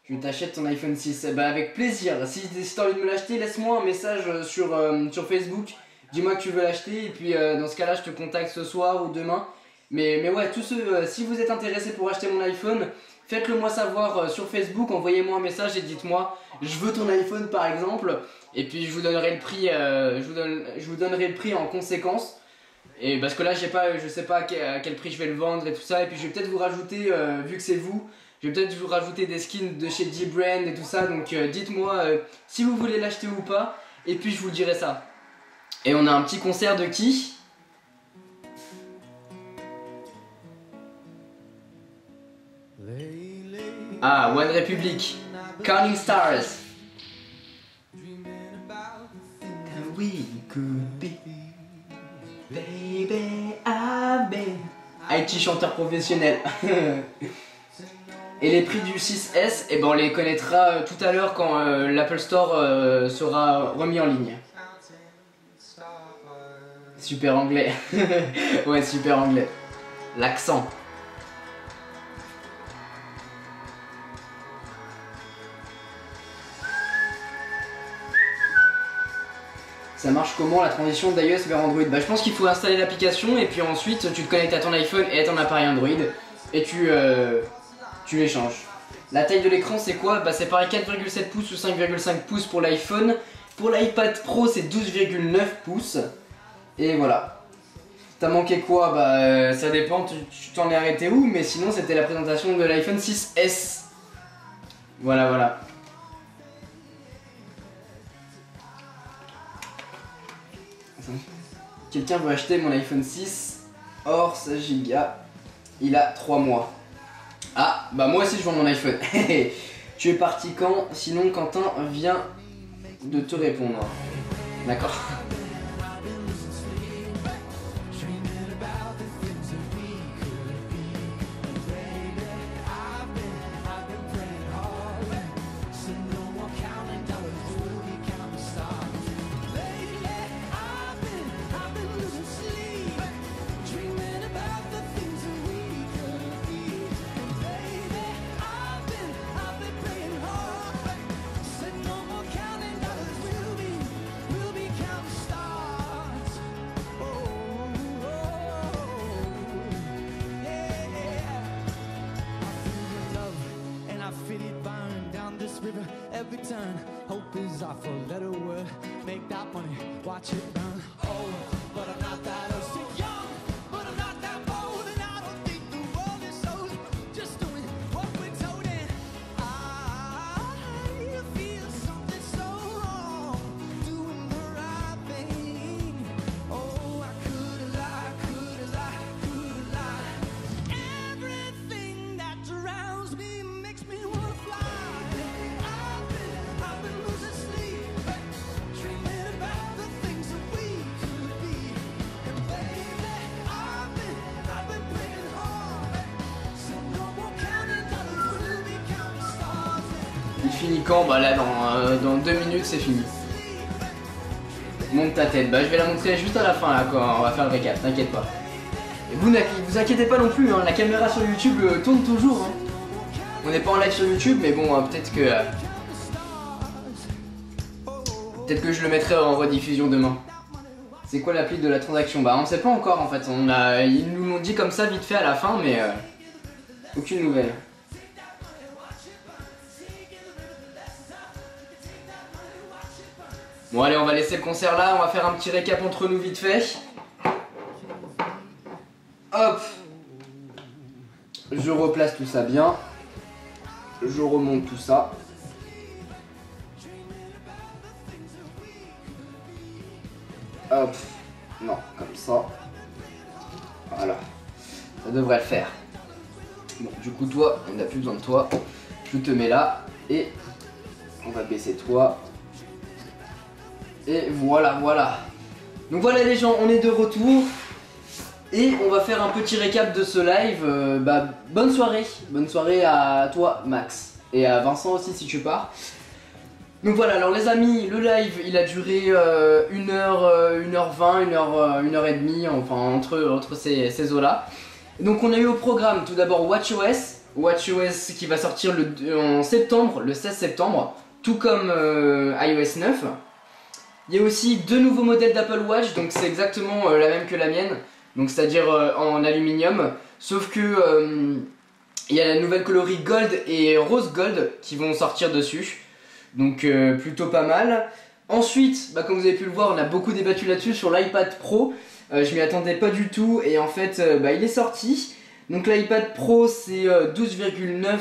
S1: Tu t'achètes ton iPhone 6, bah avec plaisir. Si t'as envie de me l'acheter, laisse-moi un message sur Facebook. Dis-moi que tu veux l'acheter et puis dans ce cas-là, je te contacte ce soir ou demain. Mais ouais, tous ceux, si vous êtes intéressés pour acheter mon iPhone, faites-le moi savoir sur Facebook. Envoyez-moi un message et dites-moi, je veux ton iPhone par exemple. Et puis je vous donnerai le prix, je vous donnerai le prix en conséquence. Et parce que là, je sais pas à quel prix je vais le vendre et tout ça. Et puis je vais peut-être vous rajouter, vu que c'est vous. Je vais peut-être vous rajouter des skins de chez D-Brand et tout ça, donc dites-moi si vous voulez l'acheter ou pas, et puis je vous dirai ça. Et on a un petit concert de qui? Ah, One Republic, Counting Stars. We could be, baby, I've been. IT chanteur professionnel. Et les prix du 6S, eh ben on les connaîtra tout à l'heure quand l'Apple Store sera remis en ligne. Super anglais. Ouais, super anglais. L'accent. Ça marche comment la transition d'iOS vers Android? Bah je pense qu'il faut installer l'application et puis ensuite tu te connectes à ton iPhone et à ton appareil Android et tu l'échanges. La taille de l'écran c'est quoi? Bah c'est pareil 4,7 pouces ou 5,5 pouces pour l'iPhone. Pour l'iPad Pro c'est 12,9 pouces. Et voilà. T'as manqué quoi? Bah ça dépend, tu t'en es arrêté où? Mais sinon c'était la présentation de l'iPhone 6S. Voilà. Quelqu'un veut acheter mon iPhone 6 hors 16 Go. Il a 3 mois. Ah, bah moi aussi je vends mon iPhone. Tu es parti quand? Sinon Quentin vient de te répondre. D'accord.
S8: Every turn, hope is our four-letter word. Make that money, watch it burn. Oh, but I'm not that old. Still young, but I'm not that bold. And I don't think the world is sold. Just doing what we're told. And I feel something so wrong. Doing the right thing. Oh, I could've lied. Everything that drowns me makes me wanna fly.
S1: Il finit quand? Bah là dans 2 minutes c'est fini. Monte ta tête, bah je vais la montrer juste à la fin là quand on va faire le récap, t'inquiète pas. Et vous inquiétez pas non plus, hein, la caméra sur YouTube tourne toujours. Hein. On n'est pas en live sur YouTube mais bon peut-être que je le mettrai en rediffusion demain. C'est quoi l'appli de la transaction? Bah on sait pas encore en fait, ils nous l'ont dit comme ça vite fait à la fin mais Aucune nouvelle. Bon allez, on va laisser le concert là, on va faire un petit récap entre nous vite fait. Hop. Je replace tout ça bien. Je remonte tout ça. Hop. Non, comme ça. Voilà. Ça devrait le faire. Bon, du coup, toi, on n'a plus besoin de toi. Je te mets là. Et on va baisser toi. Et voilà, voilà. Donc voilà les gens, on est de retour. Et on va faire un petit récap de ce live. Bonne soirée. Bonne soirée à toi, Max. Et à Vincent aussi, si tu pars. Donc voilà, alors les amis, le live, il a duré 1h20, 1h30, enfin entre ces eaux-là. Donc on a eu au programme tout d'abord WatchOS qui va sortir en septembre, le 16 septembre, tout comme iOS 9. Il y a aussi 2 nouveaux modèles d'Apple Watch, donc c'est exactement la même que la mienne, donc c'est-à-dire en aluminium, sauf que il y a la nouvelle coloris Gold et Rose Gold qui vont sortir dessus, donc plutôt pas mal. Ensuite, comme vous avez pu le voir, on a beaucoup débattu là-dessus sur l'iPad Pro. Je m'y attendais pas du tout et en fait il est sorti. Donc l'iPad Pro c'est 12,9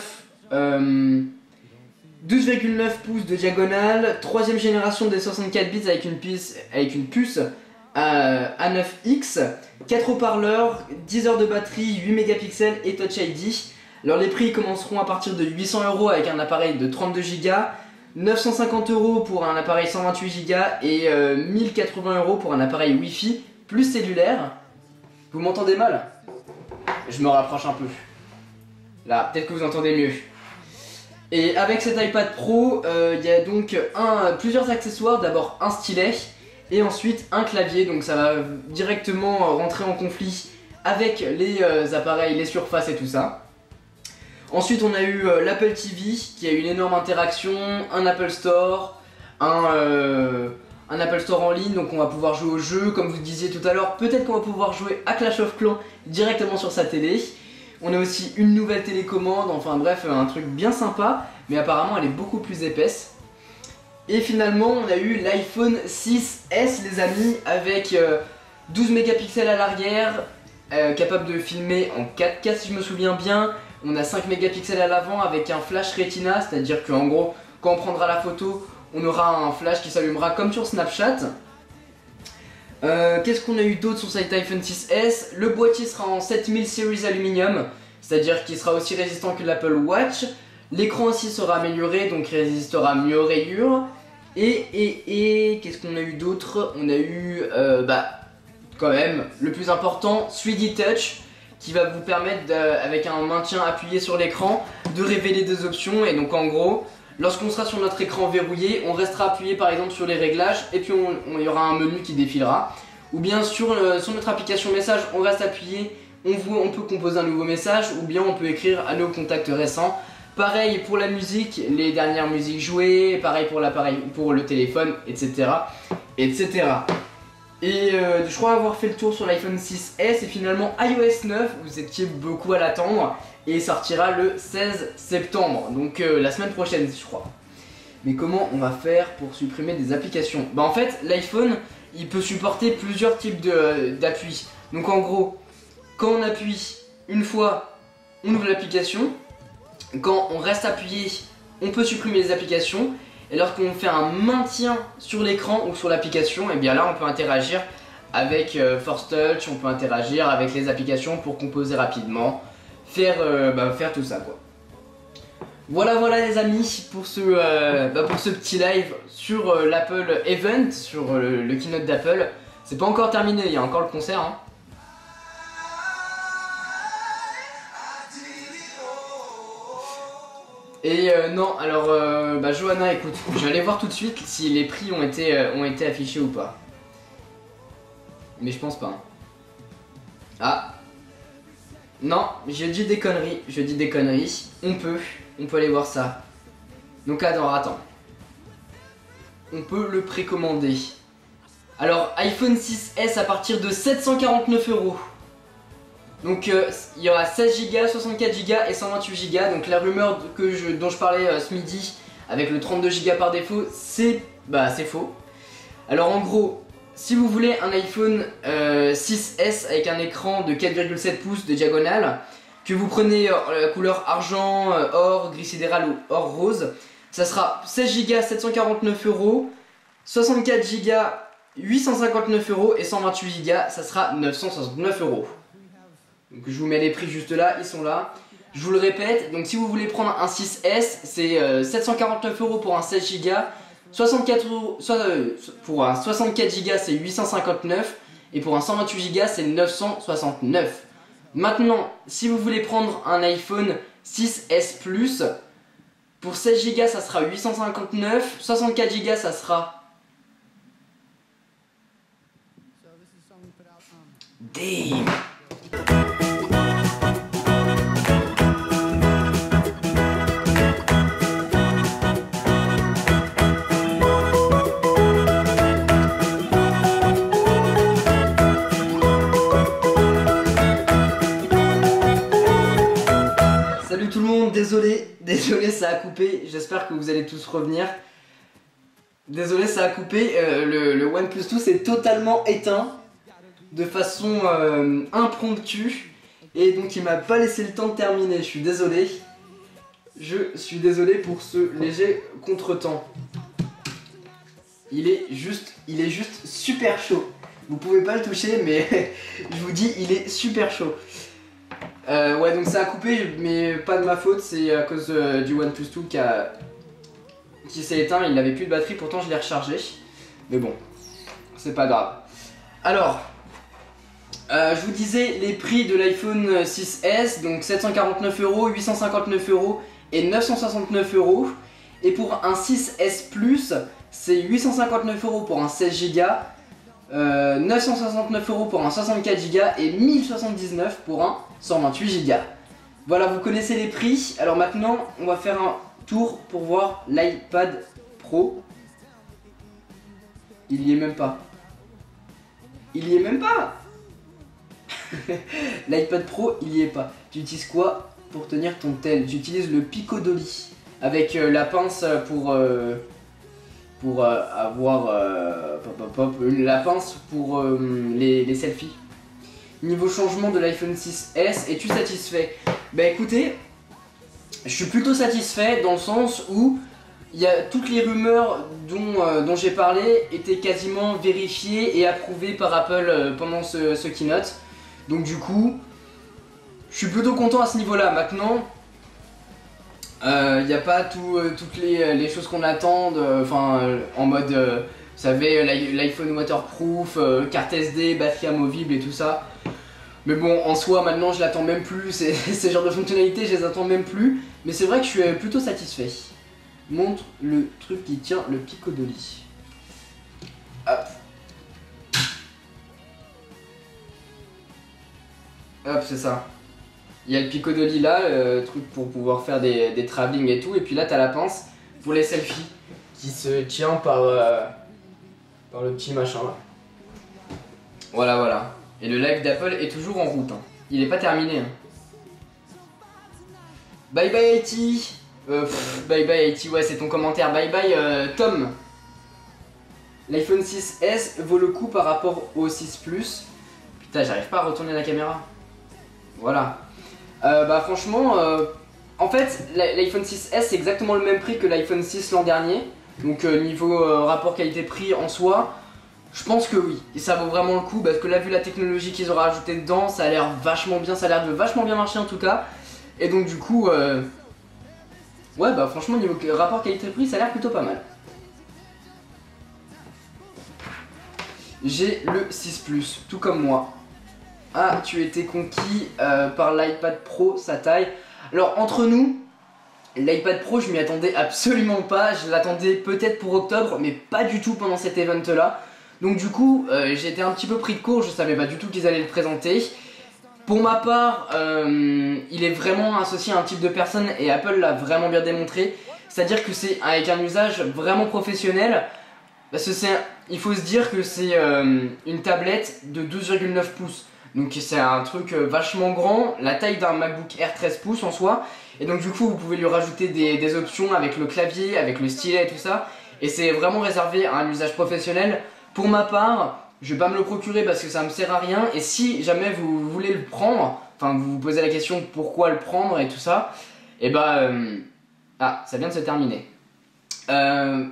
S1: pouces de diagonale, 3ème génération des 64 bits avec une puce A9X, 4 haut-parleurs, 10 heures de batterie, 8 mégapixels et Touch ID. Alors les prix commenceront à partir de 800 € avec un appareil de 32 Go, 950 € pour un appareil 128 Go et 1080 € pour un appareil Wi-Fi plus cellulaire. Vous m'entendez mal? Je me rapproche un peu. Là, peut-être que vous entendez mieux. Et avec cet iPad Pro, il y a donc plusieurs accessoires. D'abord un stylet et ensuite un clavier. Donc ça va directement rentrer en conflit avec les appareils, les surfaces et tout ça. Ensuite on a eu l'Apple TV qui a eu une énorme interaction, un Apple Store, un Apple Store en ligne, donc on va pouvoir jouer au jeu, comme vous disiez tout à l'heure, peut-être qu'on va pouvoir jouer à Clash of Clans directement sur sa télé. On a aussi une nouvelle télécommande, enfin bref, un truc bien sympa, mais apparemment elle est beaucoup plus épaisse. Et finalement on a eu l'iPhone 6S les amis, avec 12 mégapixels à l'arrière, capable de filmer en 4K si je me souviens bien. On a 5 mégapixels à l'avant avec un flash Retina, c'est-à-dire qu'en gros, quand on prendra la photo, on aura un flash qui s'allumera comme sur Snapchat. Qu'est-ce qu'on a eu d'autre sur cet iPhone 6S? Le boîtier sera en 7000 Series Aluminium, c'est-à-dire qu'il sera aussi résistant que l'Apple Watch. L'écran aussi sera amélioré, donc résistera mieux aux rayures. Et qu'est-ce qu'on a eu d'autre? On a eu, quand même, le plus important, 3D Touch, qui va vous permettre, avec un maintien appuyé sur l'écran, de révéler des options. Et donc en gros, lorsqu'on sera sur notre écran verrouillé, on restera appuyé par exemple sur les réglages et puis il y aura un menu qui défilera. Ou bien sur notre application message, on reste appuyé, on peut composer un nouveau message, ou bien on peut écrire à nos contacts récents. Pareil pour la musique, les dernières musiques jouées, pareil pour l'appareil, pour le téléphone, etc. etc. Et je crois avoir fait le tour sur l'iPhone 6S et finalement iOS 9, vous étiez beaucoup à l'attendre, et sortira le 16 septembre, donc la semaine prochaine je crois. Mais comment on va faire pour supprimer des applications? En fait l'iPhone il peut supporter plusieurs types d'appui. Donc en gros, quand on appuie une fois, on ouvre l'application. Quand on reste appuyé, on peut supprimer les applications. Et lorsqu'on fait un maintien sur l'écran ou sur l'application, et bien là on peut interagir avec Force Touch, on peut interagir avec les applications pour composer rapidement, faire tout ça quoi. Voilà les amis pour ce petit live sur l'Apple Event, sur le keynote d'Apple. C'est pas encore terminé, il y a encore le concert hein. Et non, alors Johanna, écoute, je vais aller voir tout de suite si les prix ont été affichés ou pas. Mais je pense pas. Ah. Non, je dis des conneries, On peut aller voir ça. Donc attends. On peut le précommander. Alors, iPhone 6S à partir de 749 €. Donc il y aura 16 Go, 64 Go et 128 Go. Donc la rumeur dont je parlais ce midi avec le 32 Go par défaut, c'est faux. Alors en gros, si vous voulez un iPhone 6S avec un écran de 4,7 pouces de diagonale, que vous prenez la couleur argent, or, gris sidéral ou or rose, ça sera 16 Go 749 €, 64 Go 859 € et 128 Go ça sera 969 €. Donc je vous mets les prix juste là, ils sont là. Je vous le répète, donc si vous voulez prendre un 6S, c'est 749 € pour un 16 Go, 64 pour un 64 Go c'est 859 et pour un 128 Go c'est 969. Maintenant, si vous voulez prendre un iPhone 6S Plus, pour 16 Go ça sera 859, 64 Go ça sera... Damn. Salut tout le monde, désolé ça a coupé, j'espère que vous allez tous revenir. Désolé ça a coupé, le OnePlus 2 s'est totalement éteint de façon impromptue et donc il m'a pas laissé le temps de terminer, je suis désolé. Je suis désolé pour ce léger contretemps. Il est juste super chaud. Vous pouvez pas le toucher mais je vous dis il est super chaud. Ouais donc ça a coupé mais pas de ma faute, c'est à cause du OnePlus 2 qui s'est éteint, il n'avait plus de batterie, pourtant je l'ai rechargé. Mais bon, c'est pas grave. Alors, je vous disais les prix de l'iPhone 6S, donc 749 €, 859 € et 969 €. Et pour un 6S Plus, c'est 859 € pour un 16 Go, 969 € pour un 64 Go et 1079 pour un 128 Go. Voilà, vous connaissez les prix. Alors maintenant, on va faire un tour pour voir l'iPad Pro. Il y est même pas. Il y est même pas. L'iPad Pro, il y est pas. Tu utilises quoi pour tenir ton tel? J'utilise le Pico Dolly avec la pince pour avoir la pince pour les selfies. Niveau changement de l'iPhone 6S, es-tu satisfait? Bah écoutez, je suis plutôt satisfait dans le sens où toutes les rumeurs dont j'ai parlé étaient quasiment vérifiées et approuvées par Apple pendant ce keynote. Donc du coup, je suis plutôt content à ce niveau-là. Maintenant, il n'y a pas toutes les choses qu'on attend, en mode, vous savez, l'iPhone waterproof, carte SD, batterie amovible et tout ça. Mais bon, en soi, maintenant, je l'attends même plus. Ces genres de fonctionnalités, je les attends même plus. Mais c'est vrai que je suis plutôt satisfait. Montre le truc qui tient le Pico Dolly. Hop. Hop, c'est ça. Il y a le Pico Dolly là, le truc pour pouvoir faire des travelling et tout. Et puis là, t'as la pince pour les selfies qui se tient par le petit machin là. Voilà, voilà. Et le live d'Apple est toujours en route. Hein. Il n'est pas terminé. Hein. Bye bye IT. Bye bye IT, ouais, c'est ton commentaire. Bye bye Tom. L'iPhone 6S vaut le coup par rapport au 6 Plus. Putain, j'arrive pas à retourner la caméra. Voilà. Bah franchement, en fait, l'iPhone 6S c'est exactement le même prix que l'iPhone 6 l'an dernier. Donc niveau rapport qualité-prix en soi, je pense que oui. Et ça vaut vraiment le coup parce que là, vu la technologie qu'ils ont rajouté dedans, ça a l'air vachement bien, ça a l'air de vachement bien marcher en tout cas. Et donc du coup, ouais bah franchement niveau rapport qualité-prix, ça a l'air plutôt pas mal. J'ai le 6 Plus, tout comme moi. Ah, tu étais conquis par l'iPad Pro, sa taille. Alors entre nous, l'iPad Pro je m'y attendais absolument pas. Je l'attendais peut-être pour octobre, mais pas du tout pendant cet event là. Donc du coup, j'ai été un petit peu pris de court, je savais pas du tout qu'ils allaient le présenter. Pour ma part, il est vraiment associé à un type de personne et Apple l'a vraiment bien démontré. C'est-à-dire que c'est avec un usage vraiment professionnel. Parce que il faut se dire que c'est une tablette de 12,9 pouces. Donc c'est un truc vachement grand, la taille d'un MacBook Air 13 pouces en soi. Et donc du coup vous pouvez lui rajouter des options avec le clavier, avec le stylet et tout ça. Et c'est vraiment réservé à un usage professionnel. Pour ma part, je vais pas me le procurer parce que ça me sert à rien. Et si jamais vous voulez le prendre, enfin vous vous posez la question pourquoi le prendre et tout ça, et bah... ah, ça vient de se terminer.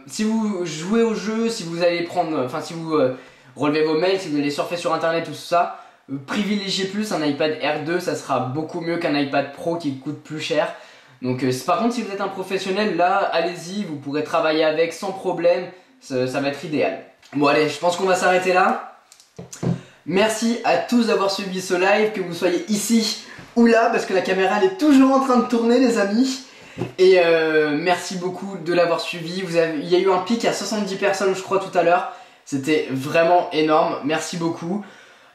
S1: Si vous jouez au jeu, si vous allez prendre... Enfin si vous relevez vos mails, si vous allez surfer sur internet, tout ça, privilégiez plus un iPad Air 2, ça sera beaucoup mieux qu'un iPad Pro qui coûte plus cher. Donc par contre si vous êtes un professionnel, là allez-y, vous pourrez travailler avec sans problème, ça va être idéal. Bon allez, je pense qu'on va s'arrêter là. Merci à tous d'avoir suivi ce live, que vous soyez ici ou là, parce que la caméra elle est toujours en train de tourner les amis. Et merci beaucoup de l'avoir suivi. Il y a eu un pic à 70 personnes je crois tout à l'heure. C'était vraiment énorme, merci beaucoup.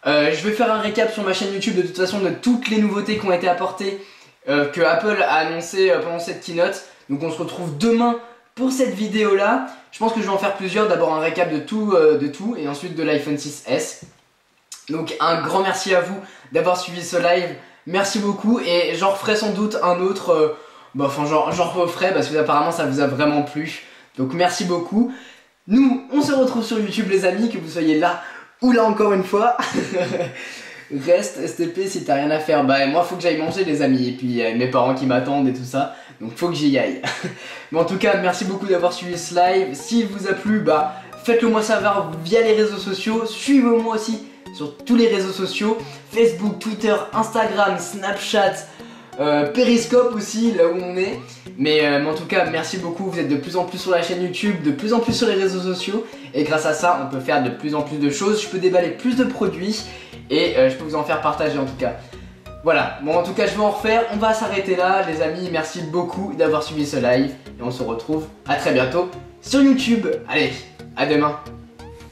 S1: Je vais faire un récap sur ma chaîne YouTube de toute façon de toutes les nouveautés qui ont été apportées, que Apple a annoncé pendant cette keynote. Donc on se retrouve demain pour cette vidéo là. Je pense que je vais en faire plusieurs, d'abord un récap de tout et ensuite de l'iPhone 6S. Donc un grand merci à vous d'avoir suivi ce live, merci beaucoup. Et j'en referai sans doute un autre, j'en referai parce que apparemment ça vous a vraiment plu. Donc merci beaucoup. Nous on se retrouve sur YouTube les amis, que vous soyez là ou là encore une fois. Reste STP si t'as rien à faire. Bah moi faut que j'aille manger les amis. Et puis mes parents qui m'attendent et tout ça. Donc faut que j'y aille. Mais en tout cas merci beaucoup d'avoir suivi ce live. S'il vous a plu, bah faites-le moi savoir via les réseaux sociaux. Suivez-moi aussi sur tous les réseaux sociaux. Facebook, Twitter, Instagram, Snapchat, Periscope aussi, là où on est. Mais en tout cas merci beaucoup, vous êtes de plus en plus sur la chaîne YouTube, de plus en plus sur les réseaux sociaux. Et grâce à ça on peut faire de plus en plus de choses. Je peux déballer plus de produits. Et je peux vous en faire partager en tout cas. Voilà, bon en tout cas je vais en refaire. On va s'arrêter là les amis. Merci beaucoup d'avoir suivi ce live. Et on se retrouve à très bientôt sur YouTube. Allez, à demain.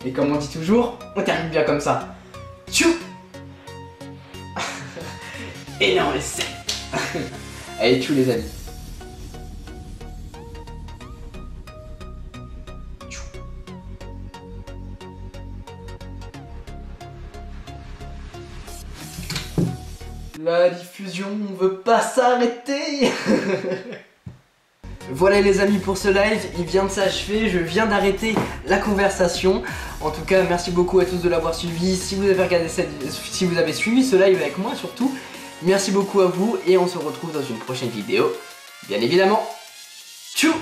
S1: Et comme on dit toujours, on termine bien comme ça. Tchou. Énorme et sec. Allez tchou les amis. La diffusion ne veut pas s'arrêter. Voilà les amis pour ce live, il vient de s'achever, je viens d'arrêter la conversation. En tout cas merci beaucoup à tous de l'avoir suivi. Si vous avez suivi ce live avec moi surtout, merci beaucoup à vous et on se retrouve dans une prochaine vidéo, bien évidemment. Tchou.